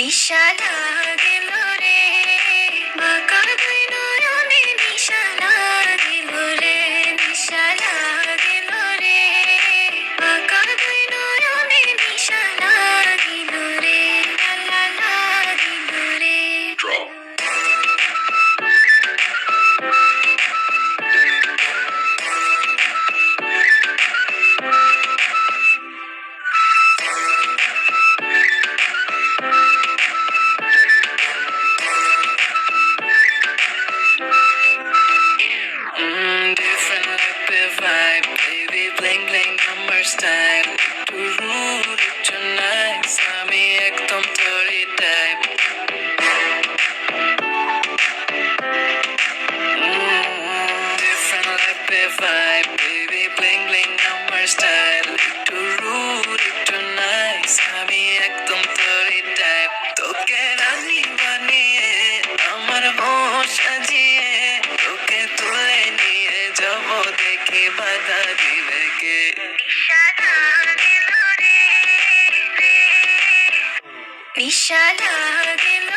নিশা লাগিল রে, বাঁকা দুই নয়নে নিশা লাগিল রে, নিশা লাগিল রে, বাঁকা দুই নয়নে নিশা লাগিল রে, লা লাগিল রে। Different like the vibe, baby, bling bling number style. Too rude, too nice, আমি একদম তোরই type. Different like the vibe, baby, bling bling number style. Too rude, too nice, আমি একদম তোরই type. তোকে রানী বানিয়ে আমার হোশ সাজিয়ে তোকে তুলে নিয়ে যাব দেখি বাধা দিবে কে। নিশা লাগিল